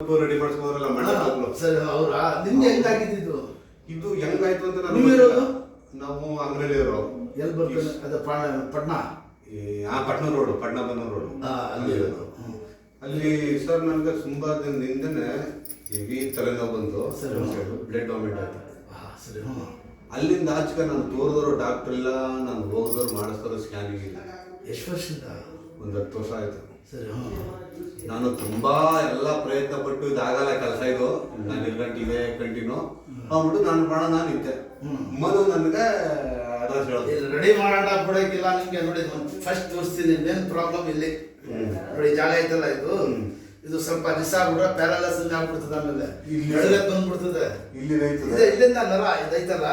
Ready ಮಾಡಿಸ್ಬೋದ್ರಲ್ಲ Mandya sir ಅವ್ರ ನಿಮ್ಗೆ ಹೆಂಗಾಗಿದ್ದು ಇದು ಹೆಂಗಾಯ್ತು ಅಂತ ನಾನು ನೀವಿರೋದು ನಾವು ಅಂಗಡಿ ಇರೋ ಎಲ್ಲಿ ಬರ್ತದೆ ಅದು ಪಟ್ನಾ ಪಟ್ನಾ ರೋಡ್ ಪಟ್ನಾ ಬನ್ನೂರು ರೋಡ್ ಅಲ್ಲಿ ಇರೋದು ಅಲ್ಲಿ ಸರ್ ನನಗೆ ತುಂಬಾ ದಿನದಿಂದನೇ ಹೆವಿ ತಲೆನೋವು ಬಂತು ಬ್ಲಡ್ ವಾಮಿಟ್ ಆಯ್ತು ಸರಿ ಅಲ್ಲಿಂದ ಆಚೆಗೆ ನಾನು ತೋರಿದವರು ಡಾಕ್ಟರ್ ಇಲ್ಲ ನಾನು ಹೋಗಿದವ್ರು ಮಾಡಿಸ್ತಾರೋ ಸ್ಕ್ಯಾನಿಂಗ್ ಇಲ್ಲ. ಎಷ್ಟು ವರ್ಷದಿಂದ? ಒಂದು 10 ವರ್ಷ ಆಯ್ತು. ಸರಿ ನಾನು ತುಂಬಾ ಎಲ್ಲ ಪ್ರಯತ್ನ ಪಟ್ಟು ಇದಾಗಲ್ಲ ಕೆಲಸ ಇದು ನಾನು ಇದೇ ಕಂಟಿನ್ಯೂ ಆಗ್ಬಿಟ್ಟು ನಾನು ಮಾಡೋಣ ನಾನು ಇದ್ದೆ ಮನು ನನಗೆ ಅಡ್ರೆಸ್ ಹೇಳೋದು ರೆಡಿ ಮಾಡೋಣ ಬಿಡೋಕ್ಕಿಲ್ಲ ನಿಮ್ಗೆ ನೋಡಿ ಫಸ್ಟ್ ತೋರಿಸ್ತೀನಿ ಮೇನ್ ಪ್ರಾಬ್ಲಮ್ ಇಲ್ಲಿ ನೋಡಿ ಜಾಗ ಐತಲ್ಲ ಇದು ಸ್ವಲ್ಪ ದಿವಸ ಆಗ್ಬಿಟ್ರೆ ಪ್ಯಾರಲೈಸ್ ಆಗ್ಬಿಡ್ತದೆ ಆಮೇಲೆ ಎಳಗತ್ ಬಂದ್ಬಿಡ್ತದೆ ಇಲ್ಲಿಂದ ನರ ಇದೈತಲ್ಲ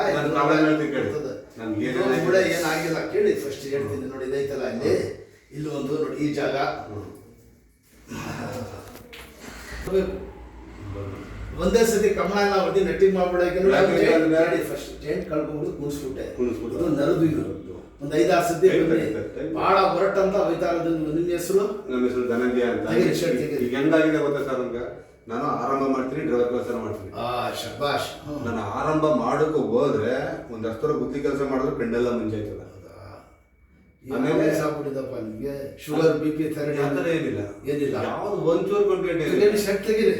ಕೂಡ ಏನಾಗಿಲ್ಲ ಕೇಳಿ ಫಸ್ಟ್ ಹೇಳ್ತೀನಿ ನೋಡಿ ಇದೈತಲ್ಲ ಇಲ್ಲಿ ಒಂದು ನೋಡಿ ಈ ಜಾಗ ಒಂದೇ ಸತಿ ಕಮಲ ಎಲ್ಲ ಹೊಡಿ ನೆಟ್ಟಿಂಗ್ ಮಾಡ್ಬಿಡಕ್ಕೆ ಫಸ್ಟ್ ಟೆಂಟ್ ಕಳ್ಕೊಂಡ್ಬಿಟ್ಟು ಕುಣಿಸ್ಬಿಟ್ಟೆ ನರದು ಇದು ಒಂದು 5-6 ಸತಿ ಬಹಳ ಹೊರಟಂತ ಹೋಯ್ತಾ ಇರೋದು. ನಿಮ್ಮ ಹೆಸರು? ನಮ್ಮ ಹೆಸರು ಧನಂಜಯ ಅಂತ. ಈಗ ಹೆಂಗಾಗಿದೆ ಗೊತ್ತಾ ಸರ್ ನಮ್ಗೆ ನಾನು ಆರಂಭ ಮಾಡ್ತೀನಿ ಡ್ರೈವರ್ ಕೆಲಸ ಮಾಡ್ತೀನಿ. ಶಬಾಷ್. ನಾನು ಆರಂಭ ಮಾಡೋಕೆ ಹೋದ್ರೆ ಒಂದು 10 ವರ್ಷ ಗುತ್ತಿ ಕೆಲಸ ಮಾಡಿದ್ರೆ ಪೆಂಡೆಲ್ಲ ಮುಂಜಾಯ್ತದ. ಆಗ್ಬಿಟ್ಟಿದಪ್ಪ ನಿಮಗೆ ಶುಗರ್ BP ಥೈರಾಯ್ಡ್ ಏನಿಲ್ಲ ಏನಿಲ್ಲ ಯಾವ್ದು ಒಂಚೂರು ಕಂಪ್ಲೇಂಟ್ ತೆಗೀರಿ